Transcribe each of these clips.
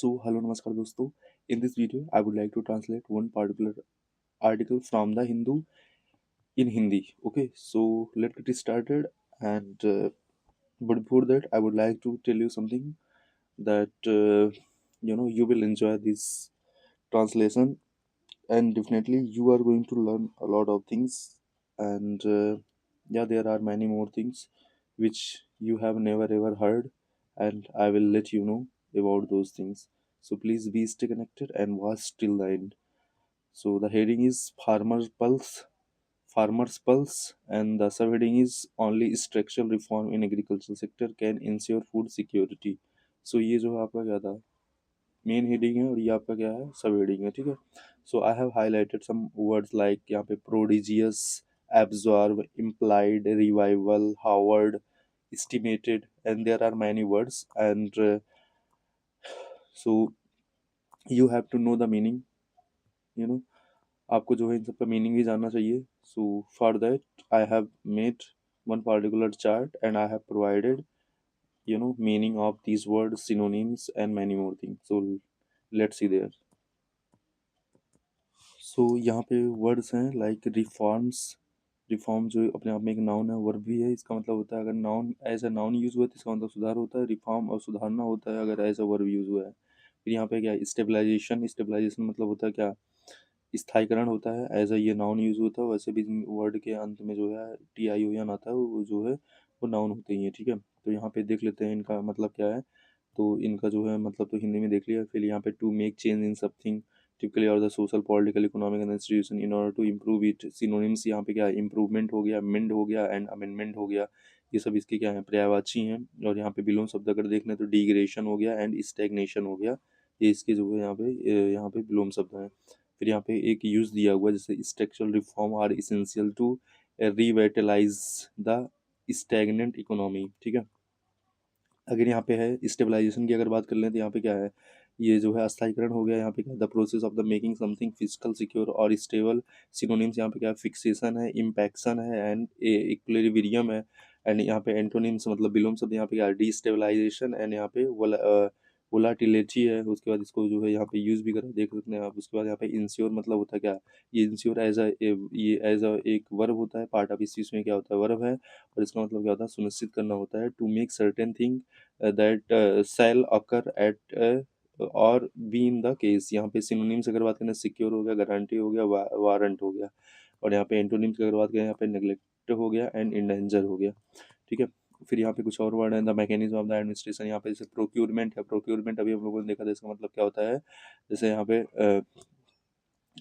So, hello, namaskar, dosto. In this video, I would like to translate one particular article from the Hindu in Hindi. Okay, so let's get started. And but before that, I would like to tell you something that you will enjoy this translation, and definitely you are going to learn a lot of things. And yeah, there are many more things which you have never ever heard, and I will let you know about those things. So please be stay connected and watch till the end. So the heading is Farmer's Pulse, and the subheading is Only Structural Reform in Agricultural Sector Can Ensure Food Security. So ये जो आपका क्या था, main heading है, और ये आपका क्या है, सब हेडिंग है, ठीक है. So I have highlighted some words like यहाँ पे prodigious, absorb, implied, revival, hovered, estimated, and there are many words, and so you have to know the meaning, you know, आपको जो है इन सब का मीनिंग भी जानना चाहिए. So for that I have made one particular chart, and I have provided meaning of these words, synonyms, and many more things. So let's see there. सो यहाँ पे वर्ड्स हैं लाइक रिफॉर्म्स. रिफॉर्म जो अपने आप में एक नाउन है, verb भी है. इसका मतलब होता है अगर noun as a noun use हुआ है तो इसका मतलब सुधार होता है. रिफॉर्म और सुधारना होता है अगर एज अ वर्ब यूज हुआ है. फिर यहाँ पे क्या स्टेबलाइजेशन. स्टेबलाइजेशन मतलब होता है क्या, स्थायीकरण होता है. एज अ ये नाउन यूज होता है, वैसे भी वर्ड के अंत में जो है टी आई ओ एन आता है, वो जो है वो नाउन होते ही है, ठीक है. तो यहाँ पे देख लेते हैं इनका मतलब क्या है. तो इनका जो है मतलब तो हिंदी में देख लिया. फिर यहाँ पे to make change in something typically और the social political economic and institution in order to improve it. Synonyms यहाँ पे क्या है, इम्प्रूवमेंट हो गया, मेंड हो गया, एंड अमेंडमेंट हो गया. ये सब इसके क्या है, पर्यायवाची हैं. और यहाँ पे बिलोम शब्द अगर देख लें तो डिग्रेशन हो गया एंड स्टैग्नेशन हो गया. ये इसके जो है यहाँ पे बिलोम शब्द हैं. फिर यहाँ पे एक यूज दिया हुआ है जैसे structural reform are essential to revitalise the stagnant economy, ठीक है. अगर यहाँ पे है स्टेबलाइजेशन की अगर बात कर लें तो यहाँ पे क्या है, ये जो है अस्थायीकरण हो गया. यहाँ पे क्या, the process of the making something physical secure और स्टेबल. सिनोनिम्स यहाँ पे क्या है, फिक्सेशन है, इम्पैक्शन है, एंड इक्विलिब्रियम है. एंड यहाँ पे एंटोनिम्स मतलब विलोम शब्द यहाँ पे क्या है, डिस्टेबलाइजेशन, एंड यहाँ पे वोलाटिलिटी है. उसके बाद इसको जो है यहाँ पे यूज भी कर देख सकते हैं आप. उसके बाद यहाँ पे इंश्योर मतलब होता है क्या, ये इंश्योर ये एज अ एक वर्ब होता है. पार्ट ऑफ इस चीज़ में क्या होता है, वर्ब है. और इसका मतलब क्या होता है, सुनिश्चित करना होता है. To make certain thing that sell occur at or be in the case. यहाँ पे सिनोनिम्स अगर बात करें, सिक्योर हो गया, गारंटी हो गया, वारंट हो गया. और यहाँ पे एंटोनिम्स की अगर बात करें, यहाँ पे नेग्लेक्ट हो गया एंड इंडेंजर हो गया, ठीक है. फिर यहाँ पे कुछ और वर्ड है, the mechanism of the administration. यहाँ पे जैसे प्रोक्यूरमेंट है. प्रोक्यूरमेंट अभी हम लोगों ने देखा था, इसका मतलब क्या होता है, जैसे यहाँ पे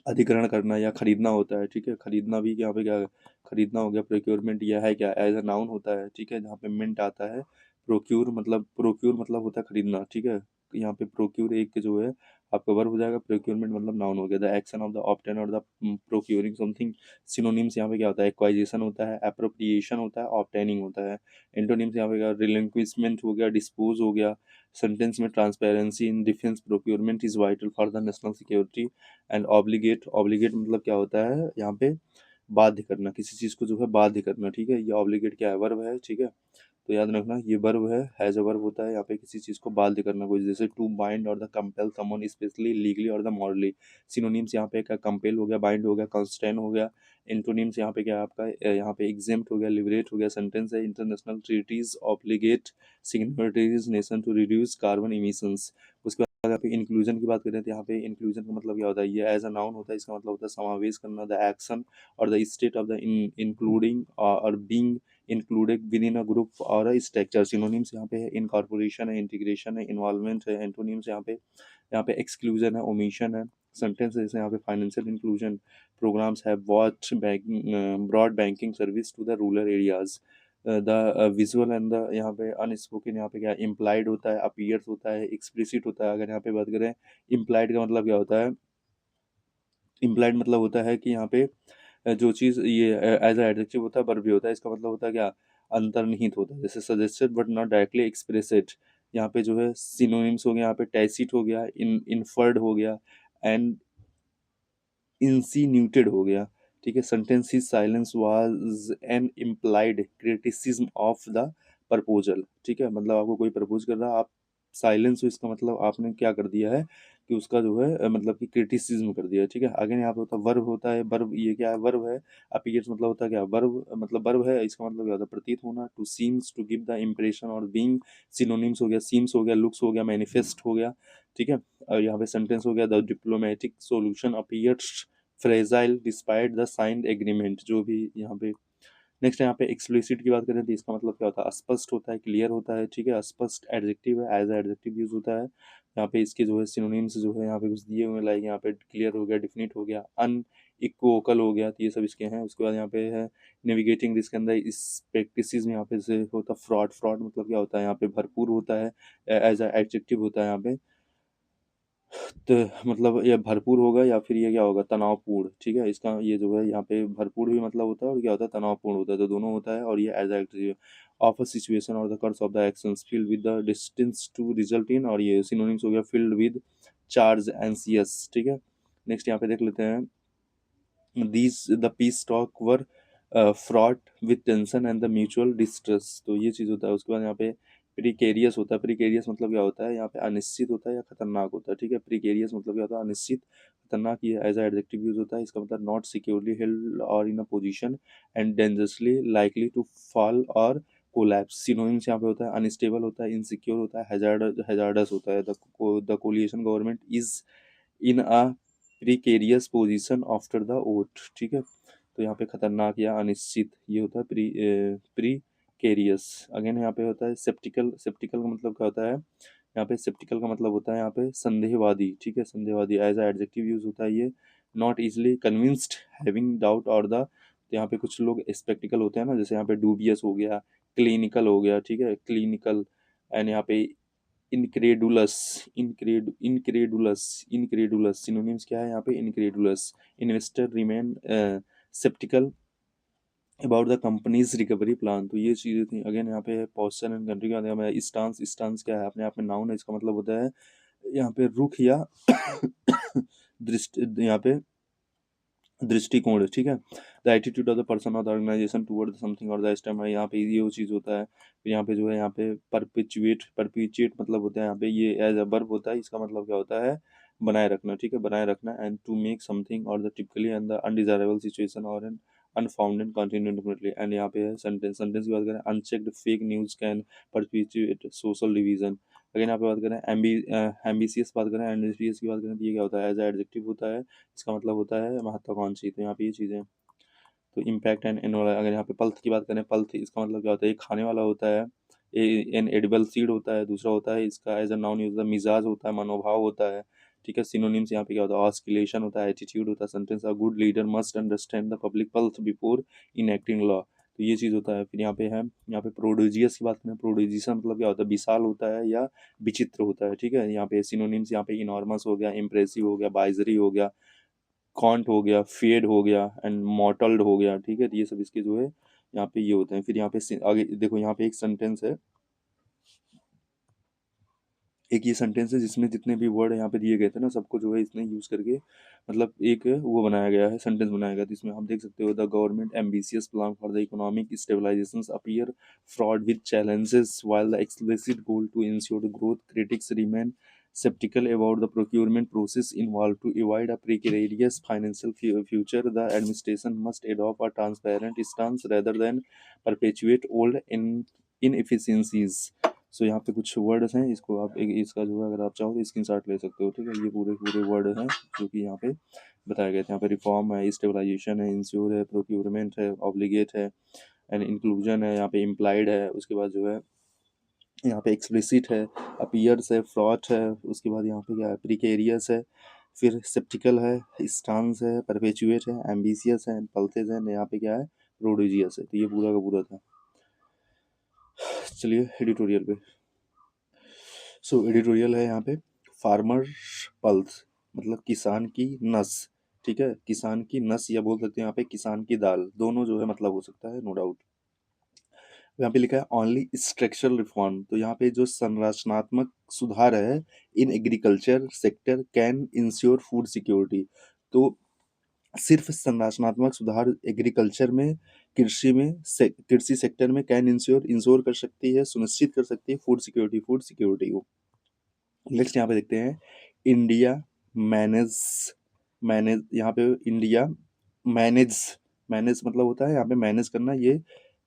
अधिग्रहण करना या खरीदना होता है, ठीक है. खरीदना भी यहाँ पे क्या, खरीदना हो गया. प्रोक्योरमेंट यह है क्या, एज अ नाउन होता है, ठीक है. जहाँ पे मिंट आता है. प्रोक्यूर मतलब होता है खरीदना, ठीक है. यहाँ पे प्रोक्यूर एक जो है आपका वर्ब हो जाएगा. प्रोक्योरमेंट मतलब नाउन हो गया. The action of the obtain और द प्रोक्यूरिंग समथिंग. सिनोनिम्स यहाँ पे क्या होता है, एक्वाइजेशन होता है, अप्रोप्रिएशन होता है, ऑब्टेनिंग होता है. एंटोनिम्स यहाँ पे क्या, रिलिंक्विशमेंट हो गया, डिस्पोज हो गया. सेंटेंस में transparency in defence procurement is vital for the national security. And obligate. Obligate मतलब क्या होता है, यहाँ पे बाध्य करना, किसी चीज़ को जो है बाध्य करना, ठीक है. ये ऑब्लिगेट क्या है, वर्ब है, ठीक है. तो याद रखना ये वर्ब है, हैज अ वर्ब होता है. यहाँ पे किसी चीज़ को बाध्य करना, कोई जैसे टू बाइंड और the compel someone specially legally और द मॉरली. सिनोनिम्स यहाँ पे क्या, कंपेल हो गया, बाइंड हो गया, कंस्ट्रेन हो गया. एंटोनिम्स यहाँ पे क्या है आपका, यहाँ पे एग्जेम्प्ट हो गया, लिबरेट हो गया. सेंटेंस है, international treaties obligate signatories nation to reduce carbon emissions. उसके बाद यहाँ पे इंक्लूजन की बात करें तो यहाँ पे इंक्लूजन का मतलब क्या होता है, ये एज अ नाउन होता है. इसका मतलब होता है समावेश करना. द एक्शन और the state of the including और being included within a group और अ स्ट्रक्चर. सिनोनिम्स यहाँ पे है, इनकॉर्पोरेशन है, इंटीग्रेशन है, इन्वॉल्वमेंट है. एंटोनिम्स यहाँ पे एक्सक्लूजन है, ओमिशन है. सेंटेंस जैसे यहाँ पे फाइनेंशियल इंक्लूजन. प्रोग्राम्स है what banking broad banking service to the rural areas. The visual and the यहाँ पे अनस्पोकन. यहाँ पे क्या इम्प्लाइड होता है, अपीयर्स होता है, एक्सप्लिसिट होता है. अगर यहाँ पे बात करें इम्प्लाइड का मतलब क्या होता है, इम्प्लाइड मतलब होता है कि यहाँ पे जो चीज़ ये एज अ एडजेक्टिव होता है, वर्ब भी होता है. इसका मतलब होता है क्या, अंतर्निहित होता है. जैसे सजेस्टेड बट नॉट डायरेक्टली एक्सप्रेसेड. यहाँ पे जो है सिनोनिम्स हो गया, यहाँ पे टैसिट हो गया, इन्फर्ड हो गया, एंड इंसिन्यूटेड हो गया, ठीक है. Sentence his silence was an implied criticism of the proposal, ठीक है. मतलब आपको कोई प्रपोज कर रहा है, आप साइलेंस हो इसका मतलब आपने क्या कर दिया है कि उसका जो है मतलब कि क्रिटिसिज्म कर दिया है, ठीक है। अगेन यहाँ पे होता है वर्ब, होता है वर्ब, ये क्या है, वर्ब है। अपीयर्स मतलब होता है क्या, वर्ब मतलब वर्ब है, इसका मतलब क्या होता है, प्रतीत होना। To seems, to give the impression or being. Synonyms हो गया, सीम्स हो गया, लुक्स हो गया, मैनिफेस्ट हो गया, ठीक है। और यहाँ पे सेंटेंस हो गया, the diplomatic solution appears fragile despite the signed agreement, जो भी यहाँ पे। नेक्स्ट यहाँ पे एक्सप्लिसिट की बात करें तो इसका मतलब क्या होता है, स्पष्ट होता है, क्लियर होता है, ठीक है। स्पष्ट एडजेक्टिव है, एज एडजेक्टिव यूज होता है। यहाँ पे इसके जो है सिनोनिम्स जो है यहाँ पे कुछ दिए हुए, लाइक यहाँ पे क्लियर हो गया, डिफिनिट हो गया, अन इक्वोकल हो गया, तो ये सब इसके हैं। उसके बाद यहाँ पे है नेविगेटिंग, जिसके अंदर इस प्रैक्टिस में यहाँ पे से होता फ्रॉड। फ्रॉड मतलब क्या होता है, यहाँ पे भरपूर होता है, एज एडजेक्टिव होता है यहाँ पे। तो मतलब ये भरपूर होगा या फिर ये क्या होगा, तनावपूर्ण, ठीक है। इसका ये जो है यहाँ पे भरपूर भी मतलब होता है और क्या होता है, तनावपूर्ण होता है, तो दोनों होता है। और ये as active of a situation और the course of the actions field with the distance to result in, और ये सिनोनिम्स हो गया फील्ड विद चार्ज एंसियस, ठीक है। नेक्स्ट यहाँ पे देख लेते हैं, these the peace talk were fraught with tension and the mutual distrust, तो ये चीज़ होता है। उसके बाद यहाँ पे प्रिकेरियस होता है। प्रिकेरियस मतलब क्या होता है, यहाँ पे अनिश्चित होता है या खतरनाक होता है, ठीक है। प्रिकेरियस मतलब क्या होता है, अनिश्चित, खतरनाक, ये एज एडजेक्टिव यूज होता है। इसका मतलब नॉट सिक्योरली हेल्ड और in a position and dangerously likely to fall और कोलैप्स। सिनोनिम्स यहाँ पे होता है, अनस्टेबल होता है, इनसिक्योर होता है, हैजार्डस होता है। The coalition government is in a precarious position after the vote, ठीक है। तो यहाँ पे खतरनाक या अनिश्चित ये होता है प्रीकेरियस। अगेन यहाँ पे होता है सेप्टिकल। सेप्टिकल का मतलब क्या होता है, यहाँ पे सेप्टिकल का मतलब होता है यहाँ पे संदेहवादी, ठीक है। संदेहवादी एज अ एडजेक्टिव यूज होता है ये। Not easily convinced, having doubt और द, तो यहाँ पे कुछ लोग स्पेक्टिकल होते हैं ना, जैसे यहाँ पे डूबियस हो गया, क्लिनिकल हो गया, ठीक है, क्लिनिकल। एंड यहाँ पे इनक्रेडुलस, इनक्रेडुलस सिनोनिम्स क्या है यहाँ पे, incredulous. Investor remain sceptical about the company's recovery plan, तो ये चीज़ें थी। अगेन यहाँ पे पोस्चर एंड कंट्री का हमें स्टांस। स्टांस क्या है, अपने आप में नाउन है, इसका मतलब होता है यहाँ पे रुख या दृष्टि, यहाँ पे दृष्टिकोण, ठीक है। The attitude of the person और द ऑर्गेनाइजेशन टुवर्ड समथिंग और द स्टेम, यहाँ पे ये वो चीज़ होता है। फिर यहाँ पे जो है, यहाँ पे परपिचुएट, परपिचुएट मतलब होता है यहाँ पे, ये एज अ वर्ब होता है। इसका मतलब क्या होता है, बनाए रखना, ठीक है, बनाए रखना। एंड टू मेक समथिंग और the typically and the undesirable situation और an unfound and continue indefinitely. And यहाँ पे है सेंटेंस। सेंटेंस की बात करें, unchecked fake news can perpetuate social division. अगर यहाँ पे बात करें एम्बिशियस, बात करें एम्बिशियस की बात करें, तो ये क्या होता है, एज एडजेक्टिव होता है। इसका मतलब होता है महत्वाकांक्षी, तो यहाँ पे ये चीज़ें। तो इम्पैक्ट एंड एनोला, अगर यहाँ पे पल्थ की बात करें, पल्थ इसका मतलब क्या होता है, ये खाने वाला होता है, एन एडिबल सीड होता है। दूसरा होता है इसका एज अ नाउन यूज, मिजाज होता है, मनोभाव होता है, ठीक है। सिनोनिम्स यहाँ पे क्या होता है, ऑस्किलेशन होता है, एटीट्यूड होता है। Sentence, a good leader must understand the public pulse before enacting law, तो ये चीज़ होता है। फिर यहाँ पे है, यहाँ पे प्रोडिजियस की बात करें, प्रोडिजियस मतलब क्या होता है, विशाल होता है या विचित्र होता है, ठीक है। यहाँ पे सिनोनिम्स, यहाँ पे इनॉर्मस हो गया, इम्प्रेसिव हो गया, बाइजरी हो गया, कॉन्ट हो गया, फेड हो गया एंड मॉटल्ड हो गया, ठीक है। तो ये सब इसके जो है यहाँ पे ये होते हैं। फिर यहाँ पे आगे देखो, यहाँ पे एक सेंटेंस है, एक ये सेंटेंस है जिसमें जितने भी वर्ड यहाँ पे दिए गए थे ना, सबको जो है इसने यूज करके मतलब एक वो बनाया गया है, सेंटेंस बनाया गया। तो इसमें हम देख सकते हो, the government ambitious plan for the economic stabilisation appear fraught with challenges while the explicit goal to ensure growth critics remain skeptical about the procurement process involved. To avoid a precarious financial future, the administration must adopt a transparent stance rather than perpetuate old inefficiencies. सो यहाँ पे कुछ words हैं, इसको आप एक इसका जो है अगर आप चाहो तो स्क्रीनशॉट ले सकते हो, ठीक है। ये पूरे पूरे वर्ड हैं जो कि यहाँ पे बताए गए थे। यहाँ पे रिफॉर्म है, स्टेबलाइजेशन है, इंश्योर है, प्रोक्यूरमेंट है, ऑब्लिगेट है, एंड इंक्लूजन है, यहाँ पे इम्प्लाइड है। उसके बाद जो है यहाँ पे एक्सप्लिसिट है, अपीयर्स है, फ्रॉड है। उसके बाद यहाँ पे क्या है, प्रिकेरियस है, फिर सेप्टिकल है, स्टांस है, परपेचुएट है, एम्बिशियस है, पल्थेज है, यहाँ पे क्या है, प्रोडिजियस है। तो ये पूरा का पूरा था। चलिए एडिटोरियल पे। सो एडिटोरियल है यहाँ पे, फार्मर पल्स मतलब किसान की नस, ठीक है। किसान की नस या बोल सकते हैं यहाँ पे किसान की दाल, दोनों जो है मतलब हो सकता है, नो डाउट। यहाँ पे लिखा है ओनली स्ट्रक्चरल रिफॉर्म, तो यहाँ पे जो संरचनात्मक सुधार है in agriculture sector can ensure food security, तो सिर्फ संरचनात्मक सुधार एग्रीकल्चर में, कृषि में, कृषि सेक्टर में कैन इंश्योर, इंश्योर कर सकती है, सुनिश्चित कर सकती है फूड सिक्योरिटी, फूड सिक्योरिटी को। नेक्स्ट यहाँ पे देखते हैं, इंडिया मैनेज, मैनेज यहाँ पे इंडिया मैनेज, मैनेज मतलब होता है यहाँ पे मैनेज करना, ये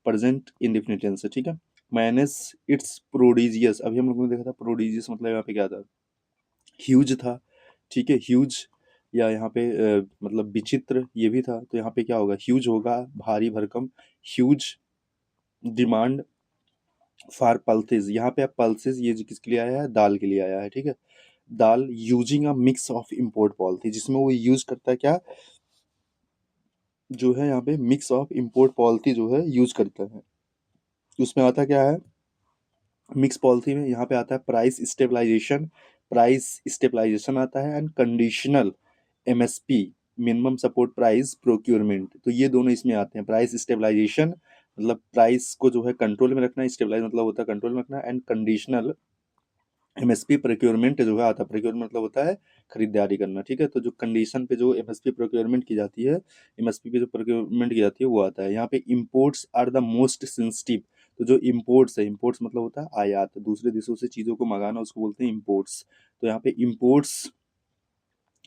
प्रेजेंट इंडेफिनिट टेंस है, ठीक है। मैनेज इट्स प्रोडिजियस, अभी हम लोगों ने देखा था प्रोडिजियस मतलब यहाँ पे क्या था, ह्यूज था, ठीक है, ह्यूज, या यहाँ पे मतलब विचित्र ये भी था, तो यहाँ पे क्या होगा, ह्यूज होगा, भारी भरकम, ह्यूज डिमांड फॉर पल्सेस, यहाँ पे आप पल्सेस ये जो किसके लिए आया है, दाल के लिए आया है, ठीक है। Dal using a mix of import pulses, जिसमें वो यूज करता है क्या, जो है यहाँ पे मिक्स ऑफ इम्पोर्ट पॉलिथी जो है यूज करता है, उसमें आता क्या है, मिक्स पॉलिसी में यहाँ पे आता है प्राइस स्टेबलाइजेशन, प्राइस स्टेबलाइजेशन आता है, and conditional MSP, minimum support price procurement, तो ये दोनों इसमें आते हैं। प्राइस स्टेबलाइजेशन मतलब प्राइस को जो है कंट्रोल में रखना, स्टेबलाइज मतलब होता है कंट्रोल में रखना, एंड कंडीशनल एमएसपी प्रोक्योरमेंट जो है आता है, प्रोक्योरमेंट मतलब होता है खरीदारी करना, ठीक है। तो जो कंडीशन पे जो एमएसपी प्रोक्योरमेंट की जाती है, एमएसपी पे जो प्रोक्योरमेंट की जाती है वो आता है। यहाँ पे imports are the most sensitive, तो जो इंपोर्ट्स है, इंपोर्ट्स मतलब होता है आयात, दूसरे देशों से चीज़ों को मंगाना, उसको बोलते हैं इंपोर्ट्स। तो यहाँ पे इंपोर्ट्स,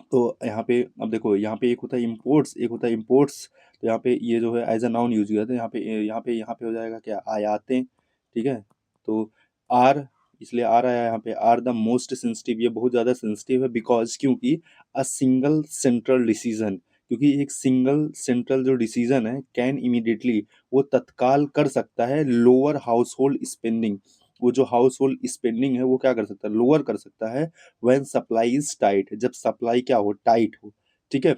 तो यहाँ पे अब देखो, यहाँ पे एक होता है इंपोर्ट्स, एक होता है इंपोर्ट्स, तो यहाँ पे ये जो है एज अ नाउन यूज किया था, यहाँ पे हो जाएगा क्या, आयातें, ठीक है। तो आर, इसलिए आर आया यहाँ पे, आर द मोस्ट सेंसिटिव, ये बहुत ज़्यादा सेंसिटिव है, बिकॉज क्योंकि अ सिंगल सेंट्रल डिसीजन, क्योंकि एक सिंगल सेंट्रल जो डिसीजन है, कैन इमीडिएटली, वो तत्काल कर सकता है लोअर हाउस होल्ड स्पेंडिंग, वो जो हाउस होल्ड स्पेंडिंग है वो क्या कर सकता है, लोअर कर सकता है, व्हेन सप्लाई इज टाइट, जब सप्लाई क्या हो, टाइट हो, ठीक है।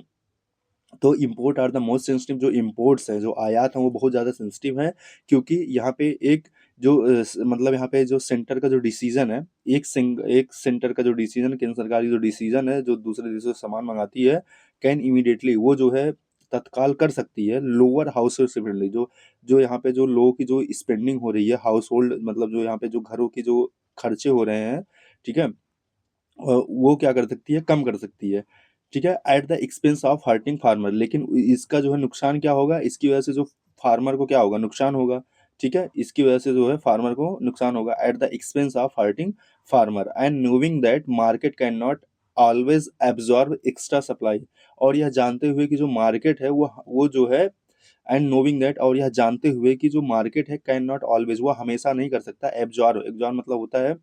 तो import are the most sensitive, जो इम्पोर्ट्स हैं, जो आयात हैं, वो बहुत ज़्यादा सेंसिटिव है, क्योंकि यहाँ पे एक जो मतलब यहाँ पे जो सेंटर का जो डिसीजन है, एक सेंटर का जो डिसीजन, केंद्र सरकार की जो डिसीजन है, जो दूसरे देशों से सामान मंगाती है, कैन इमीडिएटली, वो जो है तत्काल कर सकती है लोअर हाउस होल्ड स्पेंडिंग, जो जो यहाँ पे जो लोगों की जो स्पेंडिंग हो रही है, हाउस होल्ड मतलब जो यहाँ पे जो घरों की जो खर्चे हो रहे हैं, ठीक है, वो क्या कर सकती है, कम कर सकती है, ठीक है, eight the expense of hurting farmer, लेकिन इसका जो है नुकसान क्या होगा, इसकी वजह से जो फार्मर को क्या होगा, नुकसान होगा, ठीक है, इसकी वजह से जो है फार्मर को नुकसान होगा, eight the expense of hurting farmer, and knowing that market cannot always absorb extra supply, और यह जानते हुए कि जो मार्केट है वो जो है, एंड नोविंग दैट, और यह जानते हुए कि जो मार्केट है, कैन नॉट ऑलवेज, वो हमेशा नहीं कर सकता एब्जॉर्ब, एब्जॉर्ब मतलब होता है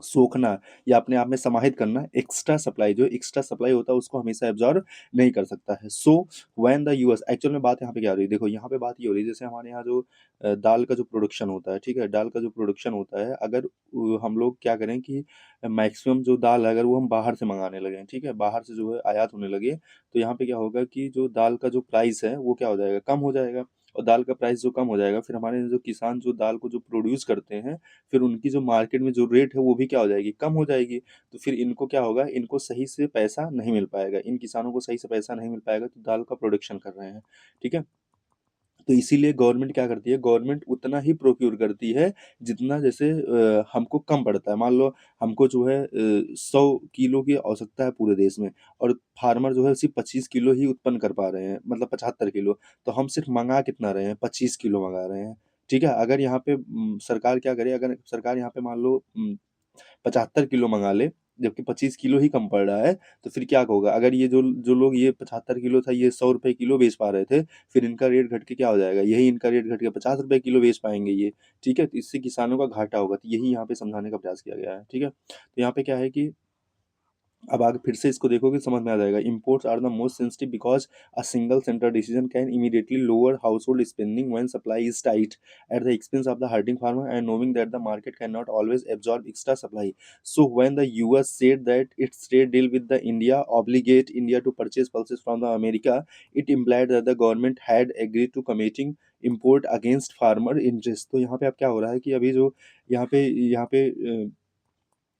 सोखना, या अपने आप में समाहित करना, एक्स्ट्रा सप्लाई, जो एक्स्ट्रा सप्लाई होता है उसको हमेशा एब्जॉर्ब नहीं कर सकता है। सो व्हेन द यूएस, एक्चुअल में बात यहाँ पे क्या हो रही है, देखो यहाँ पे बात ये हो रही है, जैसे हमारे यहाँ जो दाल का जो प्रोडक्शन होता है, ठीक है, दाल का जो प्रोडक्शन होता है, अगर हम लोग क्या करें कि मैक्सिमम जो दाल है, अगर वो हम बाहर से मंगाने लगे, ठीक है, बाहर से जो है आयात होने लगे, तो यहाँ पे क्या होगा कि जो दाल का जो प्राइस है वो क्या हो जाएगा, कम हो जाएगा, और दाल का प्राइस जो कम हो जाएगा, फिर हमारे जो किसान जो दाल को जो प्रोड्यूस करते हैं, फिर उनकी जो मार्केट में जो रेट है वो भी क्या हो जाएगी, कम हो जाएगी, तो फिर इनको क्या होगा, इनको सही से पैसा नहीं मिल पाएगा, इन किसानों को सही से पैसा नहीं मिल पाएगा, तो दाल का प्रोडक्शन कर रहे हैं, ठीक है। तो इसीलिए गवर्नमेंट क्या करती है, गवर्नमेंट उतना ही प्रोक्योर करती है जितना जैसे हमको कम पड़ता है, मान लो हमको जो है 100 किलो की आवश्यकता है पूरे देश में, और फार्मर जो है सिर्फ 25 किलो ही उत्पन्न कर पा रहे हैं, मतलब 75 किलो, तो हम सिर्फ मंगा कितना रहे हैं, 25 किलो मंगा रहे हैं, ठीक है। अगर यहाँ पे सरकार क्या करे, अगर सरकार यहाँ पे मान लो 75 किलो मंगा ले, जबकि 25 किलो ही कम पड़ रहा है, तो फिर क्या होगा, अगर ये जो जो लोग ये 75 किलो था, ये 100 रुपए किलो बेच पा रहे थे, फिर इनका रेट घट के क्या हो जाएगा, यही इनका रेट घट के 50 रुपए किलो बेच पाएंगे ये, ठीक है, तो इससे किसानों का घाटा होगा, तो यही यहाँ पे समझाने का प्रयास किया गया है, ठीक है। तो यहाँ पे क्या है कि अब आगे फिर से इसको देखोगे समझ में आ जाएगा, imports are the most sensitive because a single centre decision can immediately lower household spending when supply is tight at the expense of the hurting farmer and knowing that the market cannot always absorb extra supply. So when the US said that its trade deal with the India obligate India to purchase pulses from the America, it implied that the government had agreed to committing import against farmer interest। तो यहाँ पे अब क्या हो रहा है कि अभी जो यहाँ पे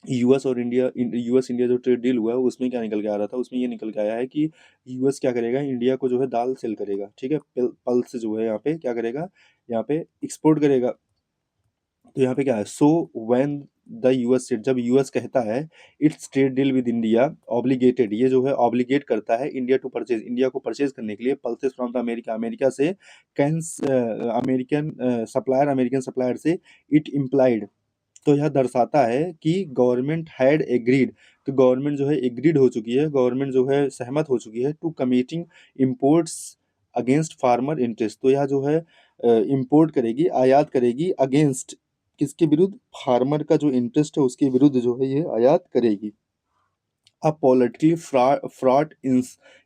यूएस और यूएस इंडिया जो ट्रेड डील हुआ है उसमें क्या निकल के आ रहा था, उसमें ये निकल के आया है कि यूएस क्या करेगा, इंडिया को जो है दाल सेल करेगा, ठीक है, पल्स जो है यहाँ पे क्या करेगा, यहाँ पे एक्सपोर्ट करेगा। तो यहाँ पे क्या है, सो व्हेन द यूएस, जब यूएस कहता है it's trade deal with India obligated, ये जो है ऑब्लिगेट करता है इंडिया टू परचेज, इंडिया को परचेज करने के लिए pulses from the America, America से, कैन अमेरिकन सप्लायर से, इट इम्प्लाइड, तो यह दर्शाता है कि गवर्नमेंट हैड एग्रीड, तो गवर्नमेंट जो है एग्रीड हो चुकी है, गवर्नमेंट जो है सहमत हो चुकी है to committing imports against farmer interest. तो यह जो है इम्पोर्ट करेगी, आयात करेगी अगेंस्ट, किसके विरुद्ध, फार्मर का जो इंटरेस्ट है उसके विरुद्ध जो है ये आयात करेगी। A politically fraught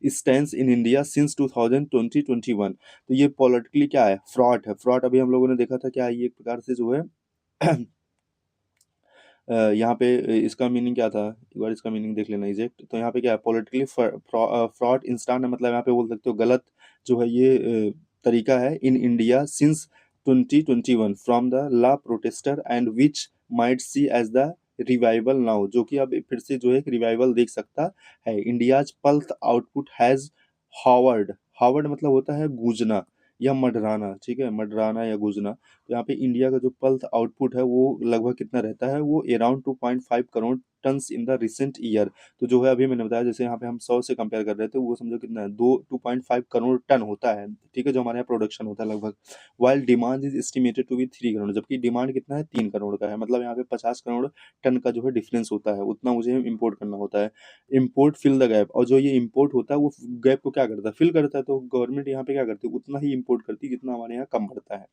stance in India since 2020-21। तो ये पॉलिटिकली क्या है, फ्रॉड है। फ्रॉड अभी हम लोगों ने देखा था क्या है, ये एक प्रकार से जो है यहाँ पे इसका मीनिंग क्या था, एक बार इसका मीनिंग देख लेना एग्जैक्ट। तो यहाँ पे क्या है, पॉलिटिकली फ्रॉड इंस्टान है, मतलब यहाँ पे बोल सकते हो गलत जो है ये तरीका है, in India since 2021 from the law protester and which might see as the revival now, जो कि अब फिर से जो है एक रिवाइवल देख सकता है। India's pulse output has hovered, hovered मतलब होता है गूंजना या मडराना, ठीक है, मडराना या गूंजना। तो यहाँ पे इंडिया का जो पल्थ आउटपुट है वो लगभग कितना रहता है, वो around 2.5 crore tonnes in the recent year. तो जो है अभी मैंने बताया, जैसे यहाँ पे हम 100 से कंपेयर कर रहे थे, वो समझो कितना है, 2.5 करोड़ टन होता है, ठीक है, जो हमारे यहाँ प्रोडक्शन होता है लगभग। While demand is estimated to be 3 crore, जबकि डिमांड कितना है, 3 करोड़ का है, मतलब यहाँ पे 50 करोड़ टन का जो है डिफरेंस होता है, उतना मुझे इम्पोर्ट करना होता है। इम्पोर्ट फिल द गैप, और जो ये इम्पोर्ट होता है वो गैप को क्या करता है, फिल करता है। तो गवर्नमेंट यहाँ पे क्या करती है, उतना ही इम्पोर्ट करती है जितना हमारे यहाँ कम पड़ता है।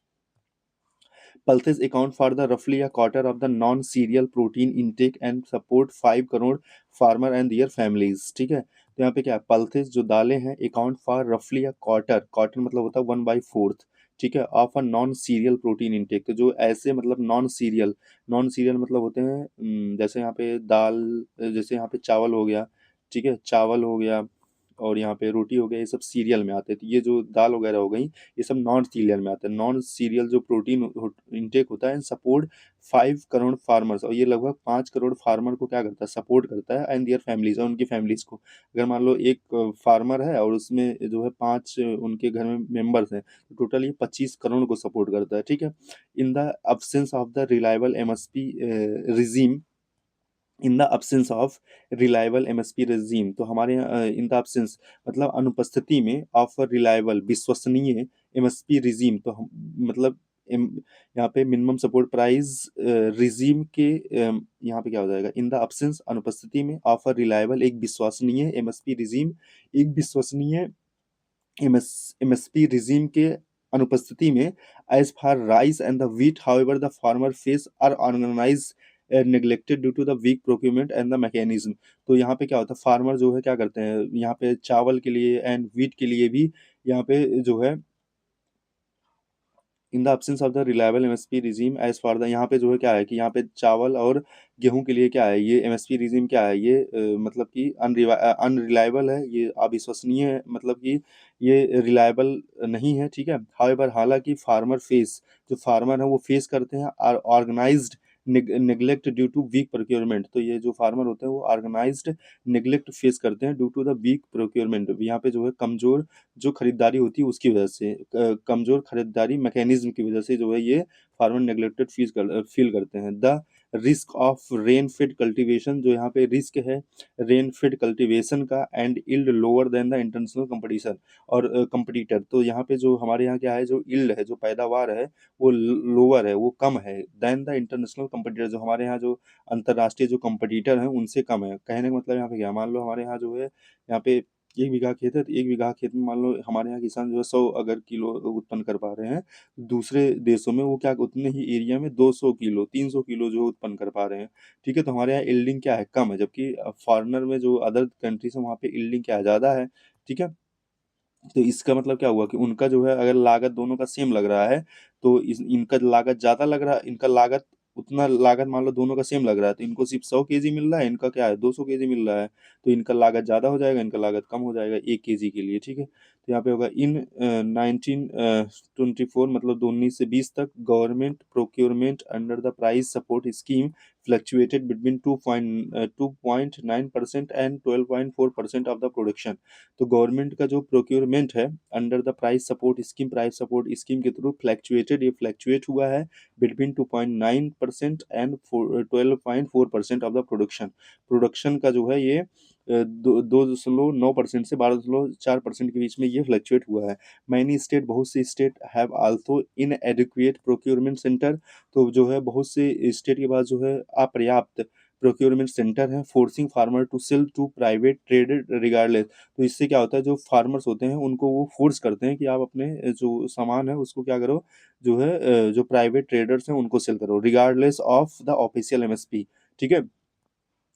Pulses account for the roughly a quarter of the non-cereal protein intake and support 5 crore farmer and their families, ठीक है। तो यहाँ पे क्या है, पल्सेस जो दालें हैं, अकाउंट फॉर रफली अ क्वार्टर, क्वार्टर मतलब होता है 1/4, ठीक है, of a non serial protein intake. तो जो ऐसे मतलब नॉन सीरियल, नॉन सीरियल मतलब होते हैं जैसे यहाँ पे दाल, जैसे यहाँ पे चावल हो गया, ठीक है, चावल हो गया और यहाँ पे रोटी हो गया, ये सब सीरियल में आते हैं। तो ये जो दाल वगैरह हो गई, ये सब नॉन सीरियल में आते हैं। नॉन सीरियल जो प्रोटीन इंटेक होता है, सपोर्ट 5 करोड़ फार्मर्स, और ये लगभग 5 करोड़ फार्मर को क्या करता है, सपोर्ट करता है, एंड दियर फैमिलीज, और उनकी फैमिलीज को। अगर मान लो एक फार्मर है और उसमें जो है 5 उनके घर में मेंबर्स हैं, तो टोटल ये 25 करोड़ को सपोर्ट करता है, ठीक है। In the absence of the reliable MSP regime, in the absence of reliable MSP regime, तो हमारे यहाँ इन द अब्सेंस मतलब अनुपस्थिति में, ऑफ रिलायबल विश्वसनीय एमएसपी रिजीम, तो हम मतलब यहाँ पे मिनिमम सपोर्ट प्राइस रिजीम के यहाँ पे क्या हो जाएगा, इन द अब्सेंस अनुपस्थिति में, ऑफ रिलायबल एक विश्वसनीय एमएसपी रिजीम, एक विश्वसनीय एमएसपी रिजीम के अनुपस्थिति में, as far rice and the wheat however the farmer face are organise neglected due to the weak procurement and the mechanism. तो यहाँ पे क्या होता है, फार्मर जो है क्या करते हैं, यहाँ पे चावल के लिए एंड व्हीट के लिए भी यहाँ पे जो है, in the absence of the reliable MSP regime as for the, यहाँ पे जो है क्या है कि यहाँ पे चावल और गेहूं के लिए क्या है, ये एमएसपी रिजीम क्या है, ये मतलब कि अनरिलायबल है, ये अविश्वसनीय है, मतलब कि ये रिलायबल नहीं है, ठीक है। हाउएवर हालांकि फार्मर फेस, जो फार्मर है वो फेस करते हैं organised neglect due to weak procurement. तो ये जो फार्मर होते हैं वो ऑर्गेनाइज्ड नेग्लेक्ट फेस करते हैं due to the weak procurement, यहाँ पे जो है कमजोर जो खरीदारी होती है उसकी वजह से, कमजोर खरीदारी मैकेनिज्म की वजह से जो है ये फार्मर नेग्लेक्टेड फील करते हैं। The risk of rain fade cultivation, जो यहाँ पे रिस्क है रेन फेड कल्टीवेशन का, and yield lower than the international competition और कंपटीटर। तो यहाँ पे जो हमारे यहाँ क्या है, जो इल्ड है, जो पैदावार है, वो लोअर है, वो कम है, देन द इंटरनेशनल कंपटीटर, जो हमारे यहाँ जो अंतर्राष्ट्रीय जो कंपटीटर हैं उनसे कम है। कहने का मतलब यहाँ पे क्या, मान लो हमारे यहाँ जो है, यहाँ पे 1 बीघा खेत है, तो 1 बीघा खेत में मान लो हमारे यहाँ किसान जो है 100 अगर किलो उत्पन्न कर पा रहे हैं, दूसरे देशों में वो क्या उतने ही एरिया में 200 किलो 300 किलो जो उत्पन्न कर पा रहे हैं, ठीक है। तो हमारे यहाँ यील्डिंग क्या है, कम है, जबकि फॉरेनर में जो अदर कंट्रीज है वहाँ पे यील्डिंग क्या है, ज़्यादा है, ठीक है। तो इसका मतलब क्या हुआ कि उनका जो है अगर लागत दोनों का सेम लग रहा है, तो इनका लागत ज्यादा लग रहा है, इनका लागत उतना लागत मान लो दोनों का सेम लग रहा है, तो इनको सिर्फ 100 केजी मिल रहा है, इनका क्या है 200 केजी मिल रहा है, तो इनका लागत ज्यादा हो जाएगा, इनका लागत कम हो जाएगा 1 केजी के लिए, ठीक है। तो यहाँ पे होगा इन 1924 मतलब 19 से 20 तक, government procurement under the price support scheme fluctuated between 2.9% and 12.4% of the production. तो गवर्नमेंट का जो प्रोक्योरमेंट है under the price support scheme के थ्रू फ्लैक्चुएटेड, ये फ्लैक्चुएट हुआ है between 2.9% and 12.4% of the production. Production का जो है ये 2.9% से 12.4% के बीच में ये फ्लक्चुएट हुआ है। मैनी स्टेट, बहुत से state have also इनएडिक्वेट procurement centre, तो जो है बहुत से स्टेट के पास जो है अपर्याप्त प्रोक्योरमेंट सेंटर है। Forcing farmer to sell to private traded regardless, तो इससे क्या होता है, जो फार्मर्स होते हैं उनको वो फोर्स करते हैं कि आप अपने जो सामान है उसको क्या करो, जो है जो प्राइवेट ट्रेडर्स हैं उनको सेल करो, regardless of the official MSP. ठीक है,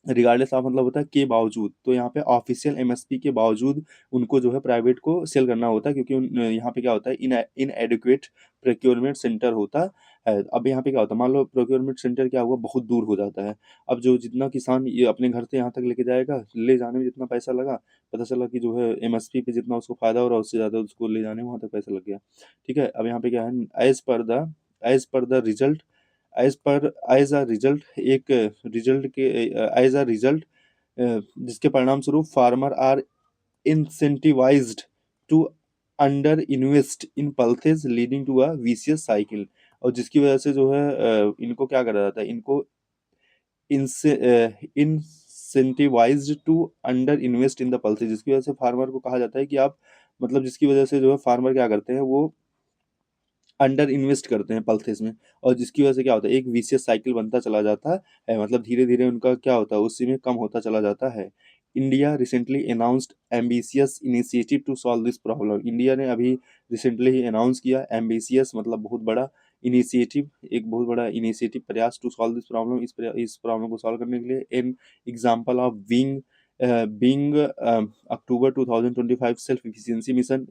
रिगार्डलेस ऑफ मतलब होता है के बावजूद, तो यहाँ पे ऑफिशियल एमएसपी के बावजूद उनको जो है प्राइवेट को सेल करना होता है, क्योंकि यहाँ पे क्या होता है, इन एडिक्वेट प्रोक्योरमेंट सेंटर होता है। अब यहाँ पे क्या होता है, मान लो प्रोक्योरमेंट सेंटर क्या हुआ, बहुत दूर हो जाता है। अब जो जितना किसान ये अपने घर से यहाँ तक लेके जाएगा, ले जाने में जितना पैसा लगा, पता चला कि जो है एमएसपी पे जितना उसको फायदा हो रहा है उससे ज्यादा उसको ले जाने में वहां तक पैसा लग गया। ठीक है, अब यहाँ पे क्या है, as per the result, as a result जिसके परिणाम स्वरूप farmer are incentivised to underinvest in pulses leading to a vicious cycle, और जिसकी वजह से जो है इनको क्या करा जाता है, इनको incentivised to underinvest in the pulses, जिसकी वजह से फार्मर को कहा जाता है कि आप, मतलब जिसकी वजह से जो है फार्मर क्या करते हैं, वो अंडर इन्वेस्ट करते हैं पल्सेस में, और जिसकी वजह से क्या होता है, एक विशियस साइकिल बनता चला जाता है, मतलब धीरे धीरे उनका क्या होता है उसी में कम होता चला जाता है। India recently announced ambitious initiative to solve this problem, India ने अभी रिसेंटली ही अनाउंस किया, एम्बिशियस मतलब बहुत बड़ा, इनिशिएटिव एक बहुत बड़ा इनिशिएटिव प्रयास, टू सॉल्व दिस प्रॉब्लम, इस प्रॉब्लम को सॉल्व करने के लिए। In example of being October 2025 self efficiency mission,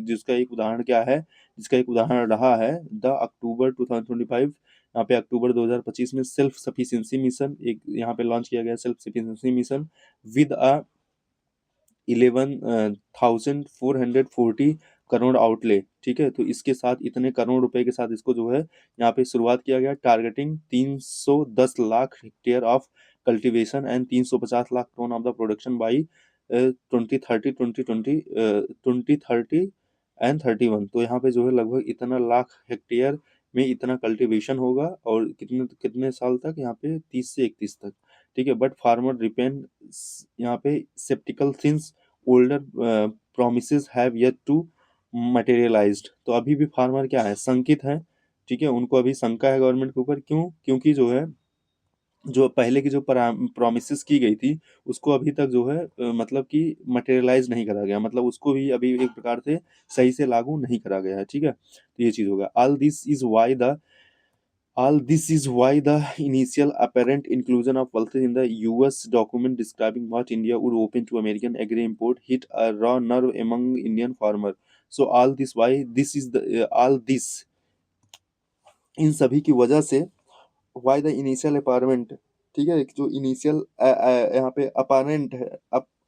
जिसका एक उदाहरण क्या है, जिसका एक उदाहरण रहा है द अक्टूबर 2025, यहाँ पे अक्टूबर 2025 में सेल्फ सफिशिएंसी मिशन एक यहाँ पे लॉन्च किया गया, self sufficiency mission with a 11,440 crore outlay. ठीक है, तो इसके साथ इतने करोड़ रुपए के साथ इसको जो है यहाँ पे शुरुआत किया गया, targeting 310 lakh hectare of cultivation and 350 lakh tonne of the production by 2030 and 31, तो यहाँ पे जो है लगभग इतना लाख हेक्टेयर में इतना कल्टीवेशन होगा, और कितने कितने साल तक, यहाँ पे 30 से 31 तक। ठीक है, बट फार्मर रिपेन यहाँ पे sceptical since older promises have yet to materialised, तो अभी भी फार्मर क्या है, शंकित है। ठीक है, उनको अभी शंका है गवर्नमेंट के ऊपर, क्यों, क्योंकि जो है जो पहले की जो प्रोमिसेस की गई थी उसको अभी तक जो है मतलब कि मटेरियलाइज नहीं करा गया, मतलब उसको भी अभी एक प्रकार से सही से लागू नहीं करा गया है। ठीक है, तो ये चीज होगा। All this is why the initial apparent inclusion of pulses in the US document describing what India would open to American agri import hit a raw nerve among Indian farmer. So all this why this is the all this इन सभी की वजह से why the initial apartment, ठीक है, जो initial यहाँ पे apparent है,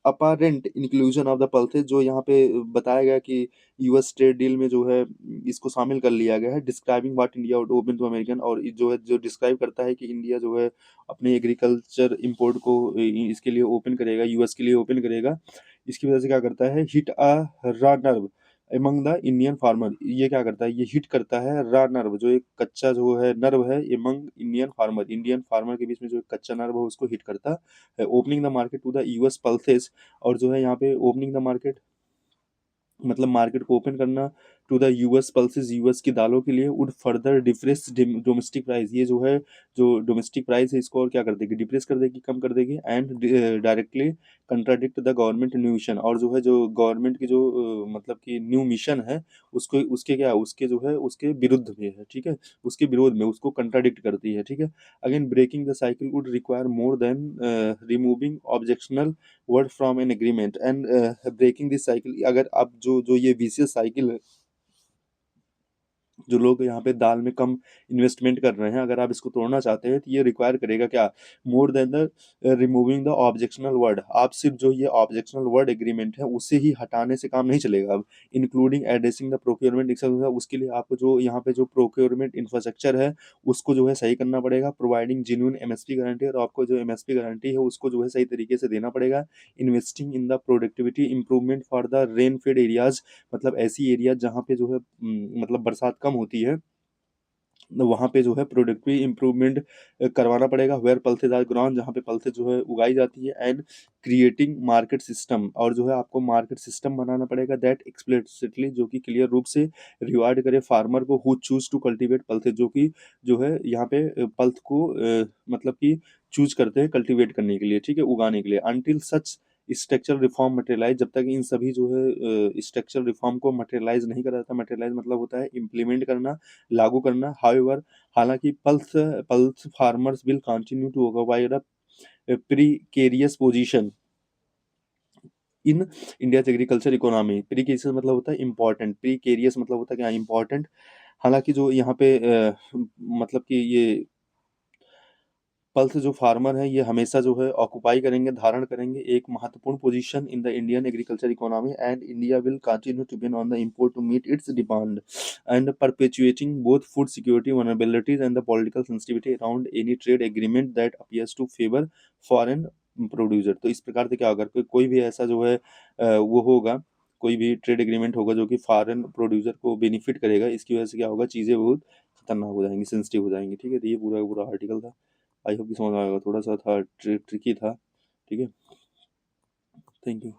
apparent inclusion of the pulses, जो यहाँ पे बताया गया कि यूएस ट्रेड डील में जो है इसको शामिल कर लिया गया है, describing what India would open to American, और जो है जो डिस्क्राइब करता है कि इंडिया जो है अपने एग्रीकल्चर इंपोर्ट को इसके लिए ओपन करेगा, यूएस के लिए ओपन करेगा, इसकी वजह से क्या करता है, hit a raw nerve among the Indian farmer, ये क्या करता है, ये हिट करता है रा नर्व, जो एक कच्चा जो है नर्व है एमंग इंडियन फार्मर के बीच में जो एक कच्चा नर्व है उसको हिट करता है, opening the market to the US pulses, और जो है यहाँ पे ओपनिंग द मार्केट मतलब मार्केट को ओपन करना to the US pulses, US की दालों के लिए, would further depress domestic price, ये जो है जो डोमेस्टिक प्राइस है इसको और क्या कर देगी, डिप्रेस कर देगी, कम कर देगी, and directly contradict the government new mission, और जो है जो गवर्नमेंट की जो मतलब कि न्यू मिशन है उसको उसके क्या उसके जो है उसके विरुद्ध में है। ठीक है, उसके विरोध में उसको कंट्राडिक्ट करती है। ठीक है, again breaking the cycle would require more than removing objectional word from an agreement and breaking this cycle, अगर आप जो ये विशियस साइकिल है, जो लोग यहाँ पे दाल में कम इन्वेस्टमेंट कर रहे हैं, अगर आप इसको तोड़ना चाहते हैं तो ये रिक्वायर करेगा क्या, more than the removing the objectional word, आप सिर्फ जो ये ऑब्जेक्शनल वर्ड एग्रीमेंट है उसे ही हटाने से काम नहीं चलेगा, अब इंक्लूडिंग एड्रेसिंग द प्रोक्योरमेंट, उसके लिए आपको जो यहाँ पे जो प्रोक्योरमेंट इंफ्रास्ट्रक्चर है उसको जो है सही करना पड़ेगा, प्रोवाइडिंग जेन्युइन एमएसपी गारंटी, और आपको जो एमएसपी गारंटी है उसको जो है सही तरीके से देना पड़ेगा, investing in the productivity improvement for the rain fade areas, मतलब ऐसी एरिया जहाँ पे जो है मतलब बरसात कम होती है, वहाँ पे जो है प्रोडक्टिव इम्प्रूवमेंट करवाना पड़ेगा, वेयर पल्सेज आर ग्राउंड, जहाँ पे पल्सेज जो है उगाई जाती है, एंड क्रिएटिंग मार्केट सिस्टम, और जो है आपको मार्केट सिस्टम बनाना पड़ेगा दैट एक्सप्लिसिटली, जो कि क्लियर रूप से रिवार्ड करे फार्मर को who choose to cultivate pulses, जो कि जो है यहाँ पे पल्थ को मतलब कि चूज करते हैं कल्टीवेट करने के लिए, ठीक है, उगाने के लिए। अनटिल सच स्ट्रक्चरल रिफॉर्म मटेरियलाइज, जब तक इन सभी जो है स्ट्रक्चरल रिफॉर्म को मटेरियलाइज नहीं करा जाता, मटेरियलाइज मतलब होता है इम्प्लीमेंट करना, लागू करना। हाउएवर, हालांकि pulse pulse farmers will continue to occupy a precarious position in India's agriculture economy. Precarious मतलब होता है इंपॉर्टेंट, प्रीकेरियस मतलब होता है क्या, इंपॉर्टेंट। हालांकि जो यहाँ पे मतलब कि ये पल्स जो फार्मर है ये हमेशा जो है ऑक्युपाई करेंगे, धारण करेंगे एक महत्वपूर्ण position in the Indian agriculture economy, and India will continue to depend on the import to meet its demand and perpetuating both food security vulnerabilities and the political sensitivity around any trade agreement that appears to favour foreign producer. तो इस प्रकार से क्या होगा, कोई भी ऐसा जो है वो होगा, कोई भी ट्रेड एग्रीमेंट होगा जो कि फॉरेन प्रोड्यूसर को बेनिफिट करेगा, इसकी वजह से क्या होगा, चीज़ें बहुत खतरनाक हो जाएंगी, सेंसिटिव हो जाएंगी, ठीक है। तो ये पूरा का पूरा आर्टिकल था। आई होप कि समझ में आएगा, थोड़ा सा था ट्रिकी था, ठीक है। Thank you.